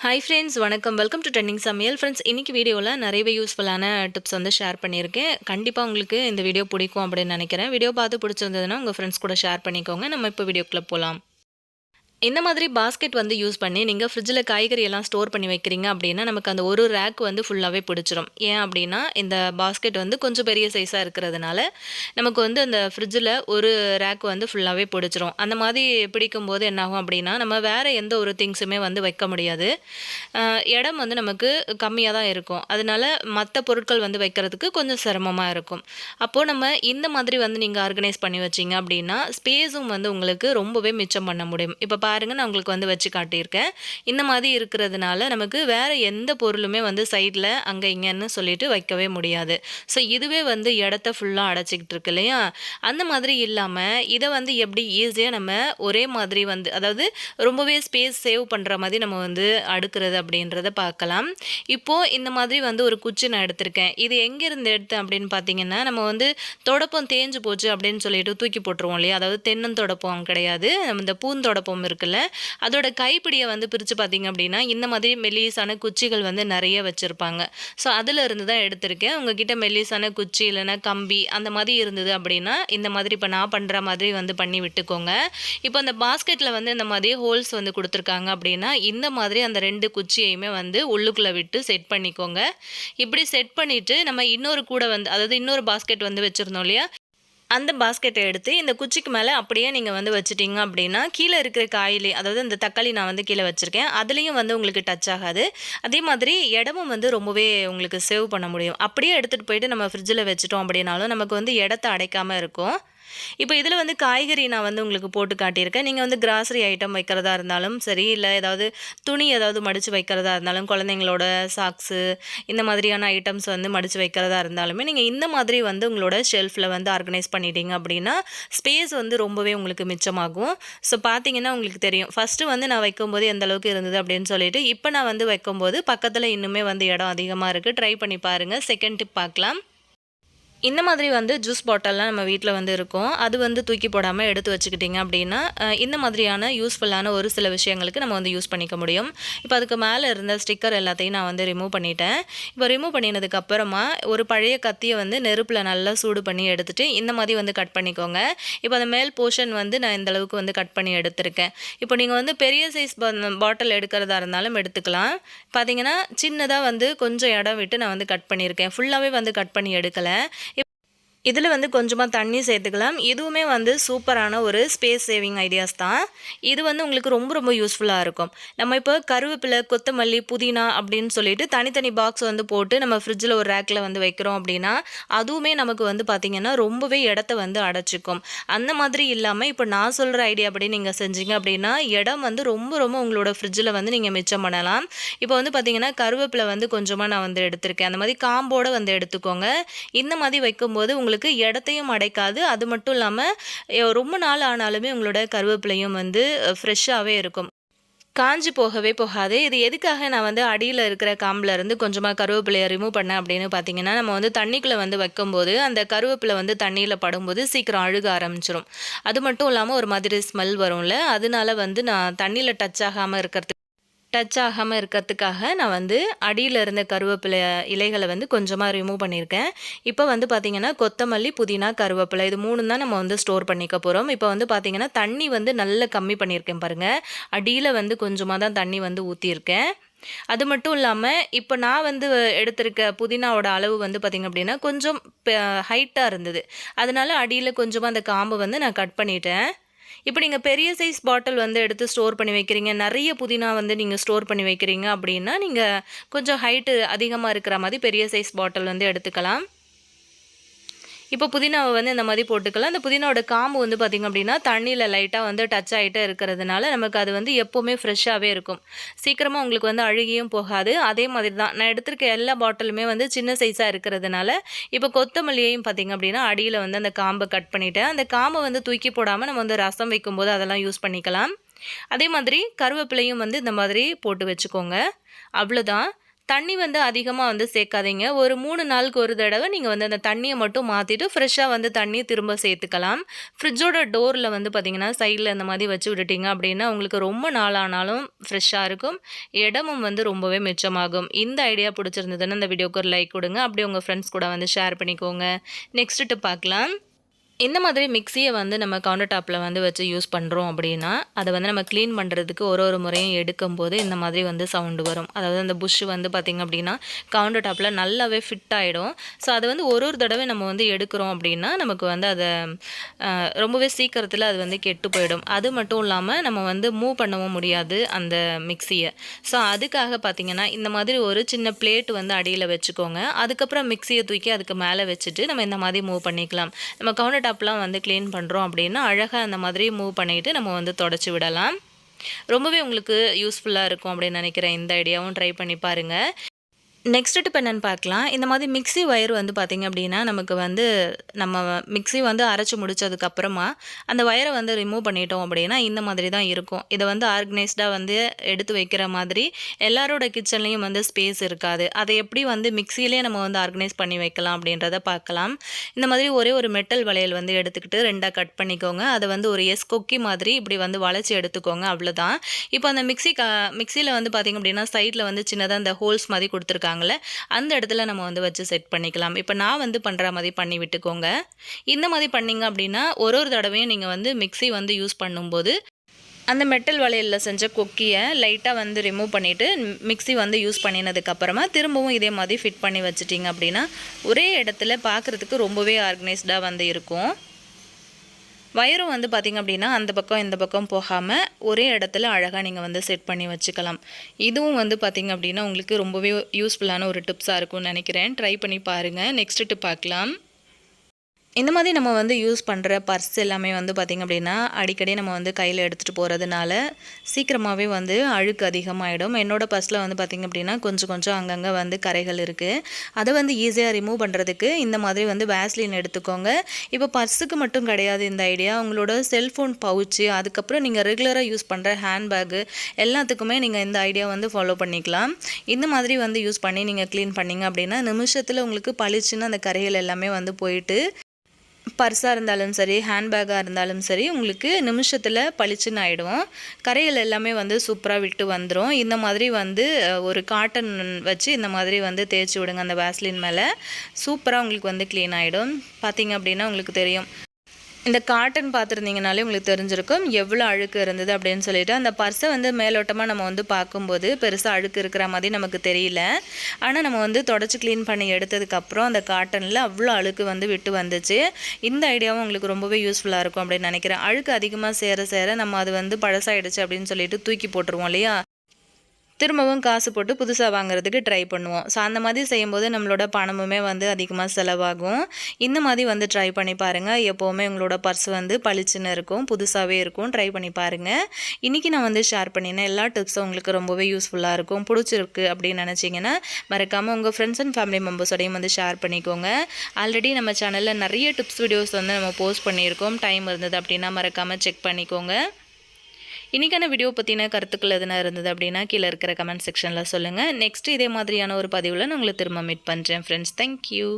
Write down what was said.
Hi friends வணக்கம். Welcome to trending சமையல். Friends இன்னைக்கு வீடியோவில் நிறையவே யூஸ்ஃபுல்லான டிப்ஸ் வந்து ஷேர் பண்ணியிருக்கேன். கண்டிப்பாக உங்களுக்கு இந்த வீடியோ பிடிக்கும் அப்படின்னு நினைக்கிறேன். வீடியோ பார்த்து பிடிச்சிருந்ததுன்னா உங்கள் ஃப்ரெண்ட்ஸ் கூட ஷேர் பண்ணிக்கோங்க. நம்ம இப்போ வீடியோக்குள்ளே போகலாம். இந்த மாதிரி பாஸ்கெட் வந்து யூஸ் பண்ணி நீங்கள் ஃப்ரிட்ஜில் காய்கறி எல்லாம் ஸ்டோர் பண்ணி வைக்கிறீங்க அப்படின்னா நமக்கு அந்த ஒரு ரேக் வந்து ஃபுல்லாகவே பிடிச்சிரும். ஏன் அப்படின்னா இந்த பாஸ்கெட் வந்து கொஞ்சம் பெரிய சைஸாக இருக்கிறதுனால நமக்கு வந்து அந்த ஃப்ரிட்ஜில் ஒரு ரேக் வந்து ஃபுல்லாகவே பிடிச்சிரும். அந்த மாதிரி பிடிக்கும்போது என்னாகும் அப்படின்னா நம்ம வேறு எந்த ஒரு திங்ஸுமே வந்து வைக்க முடியாது. இடம் வந்து நமக்கு கம்மியாக தான் இருக்கும். அதனால மற்ற பொருட்கள் வந்து வைக்கிறதுக்கு கொஞ்சம் சிரமமாக இருக்கும். அப்போது நம்ம இந்த மாதிரி வந்து நீங்கள் ஆர்கனைஸ் பண்ணி வச்சிங்க அப்படின்னா ஸ்பேஸும் வந்து உங்களுக்கு ரொம்பவே மிச்சம் பண்ண முடியும். இப்போ பாருங்க நான் உங்களுக்கு வந்து வச்சு காட்டியிருக்கேன். இந்த மாதிரி இருக்கிறதுனால நமக்கு வேற எந்த பொருளுமே வந்து சைடில் அங்கே இங்கேன்னு சொல்லிட்டு வைக்கவே முடியாது. ஸோ இதுவே வந்து இடத்த ஃபுல்லாக அடைச்சிக்கிட்டு இருக்கு இல்லையா? அந்த மாதிரி இல்லாமல் இதை வந்து எப்படி ஈஸியாக நம்ம ஒரே மாதிரி வந்து அதாவது ரொம்பவே ஸ்பேஸ் சேவ் பண்ணுற மாதிரி நம்ம வந்து அடுக்கிறது அப்படின்றத பார்க்கலாம். இப்போது இந்த மாதிரி வந்து ஒரு குச்சி நான் எடுத்திருக்கேன். இது எங்கேருந்து எடுத்தேன் அப்படின்னு பார்த்தீங்கன்னா நம்ம வந்து தொடப்பம் தேஞ்சு போச்சு அப்படின்னு சொல்லிட்டு தூக்கி போட்டுருவோம் இல்லையா? அதாவது தென்னந்தொடப்பம் கிடையாது, இந்த பூந்தொடப்பம் இருக்குல்ல, அதோட கைப்பிடியை வந்து பிரித்து பார்த்தீங்க அப்படின்னா இந்த மாதிரி மெல்லிசான குச்சிகள் வந்து நிறைய வச்சுருப்பாங்க. ஸோ அதில் இருந்து தான் எடுத்திருக்கேன். உங்ககிட்ட மெல்லிசான குச்சி இல்லைன்னா கம்பி அந்த மாதிரி இருந்தது அப்படின்னா இந்த மாதிரி இப்போ நான் பண்ணுற மாதிரி வந்து பண்ணி விட்டுக்கோங்க. இப்போ அந்த பாஸ்கெட்டில் வந்து இந்த மாதிரி ஹோல்ஸ் வந்து கொடுத்துருக்காங்க அப்படின்னா இந்த மாதிரி அந்த 2 குச்சியையுமே வந்து உள்ளுக்குள்ளே விட்டு செட் பண்ணிக்கோங்க. இப்படி செட் பண்ணிவிட்டு நம்ம இன்னொரு கூட வந்து அதாவது இன்னொரு பாஸ்கெட் வந்து வச்சுருந்தோம் இல்லையா? அந்த பாஸ்கெட்டை எடுத்து இந்த குச்சிக்கு மேலே அப்படியே நீங்கள் வந்து வச்சுட்டீங்க அப்படின்னா கீழே இருக்கிற காயிலே அதாவது இந்த தக்காளி நான் வந்து கீழே வச்சுருக்கேன், அதுலேயும் வந்து உங்களுக்கு டச் ஆகாது. அதே மாதிரி இடமும் வந்து ரொம்பவே உங்களுக்கு சேவ் பண்ண முடியும். அப்படியே எடுத்துகிட்டு போயிட்டு நம்ம ஃப்ரிட்ஜில் வச்சுட்டோம் அப்படின்னாலும் நமக்கு வந்து இடத்த அடைக்காமல் இருக்கும். இப்போ இதில் வந்து காய்கறி நான் வந்து உங்களுக்கு போட்டு காட்டியிருக்கேன். நீங்கள் வந்து கிராசரி ஐட்டம் வைக்கிறதா இருந்தாலும் சரி, இல்லை ஏதாவது துணி ஏதாவது மடித்து வைக்கிறதா இருந்தாலும் குழந்தைங்களோட சாக்ஸு இந்த மாதிரியான ஐட்டம்ஸ் வந்து மடித்து வைக்கிறதா இருந்தாலுமே நீங்கள் இந்த மாதிரி வந்து உங்களோட ஷெல்ஃபில் வந்து ஆர்கனைஸ் பண்ணிட்டீங்க அப்படின்னா ஸ்பேஸ் வந்து ரொம்பவே உங்களுக்கு மிச்சமாகும். ஸோ பார்த்தீங்கன்னா உங்களுக்கு தெரியும் ஃபஸ்ட்டு வந்து நான் வைக்கும்போது எந்த அளவுக்கு இருந்தது அப்படின்னு சொல்லிட்டு இப்போ நான் வந்து வைக்கும்போது பக்கத்தில் இன்னுமே வந்து இடம் அதிகமாக இருக்குது. ட்ரை பண்ணி பாருங்கள். செகண்ட் டிப் பார்க்கலாம். இந்த மாதிரி வந்து ஜூஸ் பாட்டில்லாம் நம்ம வீட்டில் வந்து இருக்கும். அது வந்து தூக்கி போடாமல் எடுத்து வச்சுக்கிட்டிங்க அப்படின்னா இந்த மாதிரியான யூஸ்ஃபுல்லான ஒரு சில விஷயங்களுக்கு நம்ம வந்து யூஸ் பண்ணிக்க முடியும். இப்போ அதுக்கு மேலே இருந்த ஸ்டிக்கர் எல்லாத்தையும் நான் வந்து ரிமூவ் பண்ணிட்டேன். இப்போ ரிமூவ் பண்ணினதுக்கப்புறமா ஒரு பழைய கத்தியை வந்து நெருப்பில் நல்லா சூடு பண்ணி எடுத்துகிட்டு இந்த மாதிரி வந்து கட் பண்ணிக்கோங்க. இப்போ அந்த மேல் போர்ஷன் வந்து நான் இந்த அளவுக்கு வந்து கட் பண்ணி எடுத்திருக்கேன். இப்போ நீங்கள் வந்து பெரிய சைஸ் பாட்டில் எடுக்கிறதா இருந்தாலும் எடுத்துக்கலாம். பார்த்தீங்கன்னா சின்னதாக வந்து கொஞ்சம் இடம் விட்டு நான் வந்து கட் பண்ணியிருக்கேன். ஃபுல்லாகவே வந்து கட் பண்ணி எடுக்கலை. இதில் வந்து கொஞ்சமாக தண்ணி சேர்த்துக்கலாம். இதுவுமே வந்து சூப்பரான ஒரு ஸ்பேஸ் சேவிங் ஐடியாஸ் தான். இது வந்து உங்களுக்கு ரொம்ப ரொம்ப யூஸ்ஃபுல்லாக இருக்கும். நம்ம இப்போ கருவேப்பிலை, கொத்தமல்லி, புதினா அப்படின்னு சொல்லிட்டு தனித்தனி பாக்ஸ் வந்து போட்டு நம்ம ஃப்ரிட்ஜில் ஒரு ரேக்கில் வந்து வைக்கிறோம் அப்படின்னா அதுவுமே நமக்கு வந்து பார்த்திங்கன்னா ரொம்பவே இடத்த வந்து அடைச்சிக்கும். அந்த மாதிரி இல்லாமல் இப்போ நான் சொல்கிற ஐடியா அப்படி நீங்கள் செஞ்சீங்க அப்படின்னா இடம் வந்து ரொம்ப ரொம்ப உங்களோட ஃப்ரிட்ஜில் வந்து நீங்கள் மிச்சம் பண்ணலாம். இப்போ வந்து பார்த்திங்கன்னா கருவேப்பிலை வந்து கொஞ்சமாக நான் வந்து எடுத்திருக்கேன். அந்த மாதிரி காம்போடு வந்து எடுத்துக்கோங்க. இந்த மாதிரி வைக்கும்போது உங்களுக்கு இடத்தையும் அடைக்காது. அது மட்டும் இல்லாமல் ரொம்ப நாள் ஆனாலுமே உங்களோட கருவேப்பிலையும் வந்து ஃப்ரெஷ்ஷாகவே இருக்கும். காஞ்சி போகவே போகாது. இது எதுக்காக நான் வந்து அடியில் இருக்கிற காம்பில் இருந்து கொஞ்சமாக கருவேப்பிலையை ரிமூவ் பண்ணேன் அப்படின்னு பார்த்தீங்கன்னா நம்ம வந்து தண்ணிக்குள்ளே வந்து வைக்கும்போது அந்த கருவேப்பிலை வந்து தண்ணியில் படும்போது சீக்கிரம் அழுக ஆரம்பிச்சிடும். அது மட்டும் இல்லாமல் ஒரு மாதிரி ஸ்மெல் வரும்ல, அதனால வந்து நான் தண்ணியில் டச் ஆகாமல் இருக்கிறதுக்காக நான் வந்து அடியில் இருந்த கருவேப்பிலை இலைகளை வந்து கொஞ்சமாக ரிமூவ் பண்ணியிருக்கேன். இப்போ வந்து பார்த்திங்கன்னா கொத்தமல்லி, புதினா, கருவேப்பிலை இது 3 தான் நம்ம வந்து ஸ்டோர் பண்ணிக்க போகிறோம். இப்போ வந்து பார்த்திங்கன்னா தண்ணி வந்து நல்லா கம்மி பண்ணியிருக்கேன் பாருங்கள். அடியில் வந்து கொஞ்சமாக தான் தண்ணி வந்து ஊற்றியிருக்கேன். அது மட்டும் இல்லாமல் இப்போ நான் வந்து எடுத்திருக்க புதினாவோட அளவு வந்து பார்த்திங்க அப்படின்னா கொஞ்சம் ஹைட்டாக இருந்தது. அதனால் அடியில் கொஞ்சமாக அந்த காம்பை வந்து நான் கட் பண்ணிட்டேன். இப்போ நீங்கள் பெரிய சைஸ் பாட்டில் வந்து எடுத்து ஸ்டோர் பண்ணி வைக்கிறீங்க, நிறைய புதினா வந்து நீங்கள் ஸ்டோர் பண்ணி வைக்கிறீங்க அப்படின்னா நீங்கள் கொஞ்சம் ஹைட்டு அதிகமாக இருக்கிற மாதிரி பெரிய சைஸ் பாட்டில் வந்து எடுத்துக்கலாம். இப்போ புதினாவை வந்து இந்த மாதிரி போட்டுக்கலாம். அந்த புதினாவோட காம்பு வந்து பார்த்திங்க அப்படின்னா தண்ணியில் லைட்டாக வந்து டச் ஆகிட்டே இருக்கிறதுனால நமக்கு அது வந்து எப்போவுமே ஃப்ரெஷ்ஷாகவே இருக்கும். சீக்கிரமாக உங்களுக்கு வந்து அழுகியும் போகாது. அதே மாதிரி தான் நான் எடுத்திருக்க எல்லா பாட்டிலுமே வந்து சின்ன சைஸாக இருக்கிறதுனால இப்போ கொத்தமல்லியையும் பார்த்திங்க அப்படின்னா அடியில் வந்து அந்த காம்பை கட் பண்ணிவிட்டேன். அந்த காம்பை வந்து தூக்கி போடாமல் நம்ம வந்து ரசம் வைக்கும்போது அதெல்லாம் யூஸ் பண்ணிக்கலாம். அதே மாதிரி கருவேப்பிலையும் வந்து இந்த மாதிரி போட்டு வச்சுக்கோங்க. அவ்வளோதான். தண்ணி வந்து அதிகமா வந்து சேர்க்காதீங்க. ஒரு 3 நாளுக்கு ஒரு தடவ நீங்க வந்து அந்த தண்ணிய மட்டும் மாத்திட்டு, ஃப்ரெஷ்ஷா வந்து தண்ணிய திரும்ப சேர்த்துக்கலாம். ஃப்ரிட்ஜோட டோர்ல வந்து பார்த்தீங்கன்னா, சைட்ல இந்த மாரி வச்சு விட்டுட்டீங்க அப்டின்னா, உங்களுக்கு ரொம்ப நாள் ஆனாலும் ஃப்ரெஷ்ஷா இருக்கும். இடமும் வந்து ரொம்பவே மிச்சமாகும். இந்த ஐடியா பிடிச்சிருந்ததுன்னா, இந்த வீடியோக்கு ஒரு லைக் குடுங்க. அப்படியே உங்க ஃப்ரெண்ட்ஸ் கூட வந்து ஷேர் பண்ணிக்கோங்க. நெக்ஸ்ட் டிப் பார்க்கலாம். இந்த மாதிரி மிக்ஸிய வந்து நம்ம கவுண்டர் டாப்ல வந்து வச்சு யூஸ் பண்றோம் அப்படின்னா, அத வந்து நம்ம கிளீன் பண்றதுக்கு ஒரு முறையும் எடுக்கும்போது இந்த மாதிரி வந்து சவுண்ட் வரும். அதாவது அந்த புஷ் வந்து பார்த்தீங்க அப்படின்னா, கவுண்டர் டாப்ல நல்லாவே ஃபிட் ஆயிடும். ஸோ அது வந்து ஒரு தடவை நம்ம வந்து எடுக்கிறோம் அப்படின்னா, நமக்கு வந்து அத ரொம்பவே சீக்கிரத்தில அது வந்து கெட்டு போயிடும். அது மட்டும் இல்லாம நம்ம வந்து மூவ் பண்ணவும் முடியாது அந்த மிக்ஸிய. ஸோ அதுக்காக பார்த்தீங்கன்னா, இந்த மாதிரி ஒரு சின்ன பிளேட் வந்து அடியில வச்சுக்கோங்க. அதுக்கப்புறம் மிக்ஸிய தூக்கி அதுக்கு மேல வச்சுட்டு நம்ம இந்த மாதிரி மூவ் பண்ணிக்கலாம். நம்ம கவுண்டர் டாப்லாம் வந்து கிளீன் பண்ணுறோம் அப்படின்னா, அழகா அந்த மாதிரி மூவ் பண்ணிட்டு நம்ம வந்து தொடச்சு விடலாம். ரொம்பவே உங்களுக்கு யூஸ்ஃபுல்லா இருக்கும் அப்படின்னு நினைக்கிறேன். இந்த ஐடியாவும் ட்ரை பண்ணி பாருங்க. நெக்ஸ்ட் டிப் என்னன்னு பார்க்கலாம். இந்த மாதிரி மிக்ஸி ஒயர் வந்து பார்த்தீங்க அப்படின்னா, நமக்கு வந்து நம்ம மிக்ஸி வந்து அரைச்சு முடிச்சதுக்கப்புறமா, அந்த ஒயர வந்து ரிமூவ் பண்ணிட்டோம் அப்படின்னா, இந்த மாதிரி தான் இருக்கும். இத வந்து ஆர்கனைஸ்டா வந்து எடுத்து வைக்கிற மாதிரி எல்லாரோட கிச்சன்லேயும் வந்து ஸ்பேஸ் இருக்காது. அதை எப்படி வந்து மிக்ஸியிலேயே நம்ம வந்து ஆர்கனைஸ் பண்ணி வைக்கலாம் அப்படின்றத பார்க்கலாம். இந்த மாதிரி ஒரே ஒரு மெட்டல் வளையல் வந்து எடுத்துக்கிட்டு 2ஆ கட் பண்ணிக்கோங்க. அத வந்து ஒரு கொக்கி மாதிரி இப்படி வந்து வளைச்சு எடுத்துக்கோங்க அவ்வளோதான். இப்போ அந்த மிக்ஸியில வந்து பார்த்தீங்க அப்படின்னா, சைட்ல வந்து சின்னதா அந்த ஹோல்ஸ் மாதிரி குடுத்துருக்காங்கல்ல, அந்த இடத்துல நம்ம வந்து வச்சு செட் பண்ணிக்கலாம். இப்ப நான் வந்து பண்ற மாதிரி பண்ணி விட்டுக்கோங்க. இந்த மாதிரி பண்ணீங்க அப்படின்னா, ஒரு தடவையும் நீங்க வந்து மிக்ஸி வந்து யூஸ் பண்ணும்போது, அந்த மெட்டல் வளையல்ல செஞ்ச கொக்கிய லைட்டா வந்து ரிமூவ் பண்ணிட்டு, மிக்ஸி வந்து யூஸ் பண்ணினதுக்கு அப்புறமா திரும்பவும் இதே மாதிரி ஃபிட் பண்ணி வச்சுட்டீங்க அப்படின்னா, ஒரே இடத்துல பார்க்கறதுக்கு ரொம்பவே ஆர்கனைஸ்டா வந்து இருக்கும். வயரும் வந்து பார்த்திங்க அப்படின்னா, அந்த பக்கம் இந்த பக்கம் போகாம ஒரே இடத்துல அழகா நீங்க வந்து செட் பண்ணி வச்சுக்கலாம். இதுவும் வந்து பார்த்திங்க அப்படின்னா, உங்களுக்கு ரொம்பவே யூஸ்ஃபுல்லான ஒரு டிப்ஸா இருக்கும்னு நினைக்கிறேன். ட்ரை பண்ணி பாருங்க. நெக்ஸ்ட் டிப் பார்க்கலாம். இந்த மாதிரி நம்ம வந்து யூஸ் பண்ணுற பர்ஸ் எல்லாமே வந்து பார்த்திங்க அப்படின்னா, அடிக்கடி நம்ம வந்து கையில் எடுத்துகிட்டு போகிறதுனால சீக்கிரமாகவே வந்து அழுக்கு அதிகமாகிடும். என்னோடய பர்ஸில் வந்து பார்த்திங்க அப்படின்னா, கொஞ்சம் கொஞ்சம் அங்கங்கே வந்து கரைகள் இருக்குது. அதை வந்து ஈஸியாக ரிமூவ் பண்ணுறதுக்கு இந்த மாதிரி வந்து வேஸ்லின் எடுத்துக்கோங்க. இப்போ பர்ஸுக்கு மட்டும் கிடையாது இந்த ஐடியா. உங்களோட செல்ஃபோன் பவுச்சு, அதுக்கப்புறம் நீங்கள் ரெகுலராக யூஸ் பண்ணுற ஹேண்ட்பேக்கு எல்லாத்துக்குமே நீங்கள் இந்த ஐடியா வந்து ஃபாலோ பண்ணிக்கலாம். இந்த மாதிரி வந்து யூஸ் பண்ணி நீங்கள் க்ளீன் பண்ணிங்க அப்படின்னா, நிமிஷத்தில் உங்களுக்கு பளிச்சுன்னு அந்த கரைகள் எல்லாமே வந்து போயிட்டு, பர்ஸாக இருந்தாலும் சரி, ஹேண்ட்பேக்காக இருந்தாலும் சரி, உங்களுக்கு நிமிஷத்தில் பளிச்சுன்னு ஆகிடும். கரைகள் எல்லாமே வந்து சூப்பராக விட்டு வந்துடும். இந்த மாதிரி வந்து ஒரு காட்டன் வச்சு இந்த மாதிரி வந்து தேய்ச்சி விடுங்க அந்த வேஸ்லின் மேலே. சூப்பராக உங்களுக்கு வந்து க்ளீன் ஆகிடும். பார்த்தீங்க அப்படின்னா உங்களுக்கு தெரியும். இந்த காட்டன் பார்த்துருந்தீங்கனாலே உங்களுக்கு தெரிஞ்சிருக்கும் எவ்வளோ அழுக்கு இருந்தது அப்படின்னு சொல்லிட்டு. அந்த பர்ஸை வந்து மேலோட்டமாக நம்ம வந்து பார்க்கும்போது பெருசாக அழுக்கு இருக்கிற மாதிரி நமக்கு தெரியல. ஆனால் நம்ம வந்து தொடச்சி க்ளீன் பண்ணி எடுத்ததுக்கப்புறம் அந்த காட்டனில் அவ்வளோ அழுக்கு வந்து விட்டு வந்துச்சு. இந்த ஐடியாவும் உங்களுக்கு ரொம்பவே யூஸ்ஃபுல்லாக இருக்கும் அப்படின்னு நினைக்கிறேன். அழுக்கு அதிகமாக சேர சேர நம்ம அது வந்து பழசாயிடுச்சு அப்படின்னு சொல்லிட்டு தூக்கி போட்டுருவோம் இல்லையா? திரும்பவும் காசு போட்டு புதுசாக வாங்குறதுக்கு ட்ரை பண்ணுவோம். ஸோ அந்த மாதிரி செய்யும்போது நம்மளோட பணமுமே வந்து அதிகமாக செலவாகும். இந்த மாதிரி வந்து ட்ரை பண்ணி பாருங்கள். எப்போவுமே உங்களோட பர்ஸ் வந்து பளிச்சுன்னு இருக்கும், புதுசாகவே இருக்கும். ட்ரை பண்ணி பாருங்கள். இன்றைக்கி நான் வந்து ஷேர் பண்ணினேன் எல்லா டிப்ஸும் உங்களுக்கு ரொம்பவே யூஸ்ஃபுல்லாக இருக்கும், பிடிச்சிருக்கு அப்படின்னு நினச்சிங்கன்னா மறக்காமல் உங்கள் ஃப்ரெண்ட்ஸ் அண்ட் ஃபேமிலி மெம்பர்ஸோடையும் வந்து ஷேர் பண்ணிக்கோங்க. ஆல்ரெடி நம்ம சேனலில் நிறைய டிப்ஸ் வீடியோஸ் வந்து நம்ம போஸ்ட் பண்ணியிருக்கோம். டைம் இருந்தது அப்படின்னா மறக்காமல் செக் பண்ணிக்கோங்க. இன்றைக்கான வீடியோ பற்றின கருத்துக்கள் எதுனா இருந்தது அப்படின்னா கீழே இருக்கிற கமெண்ட் செக்ஷனில் சொல்லுங்கள். நெக்ஸ்ட் இதே மாதிரியான ஒரு பதிவில் நான் உங்களை திரும்ப மீட் பண்ணுறேன் ஃப்ரெண்ட்ஸ். தேங்க்யூ.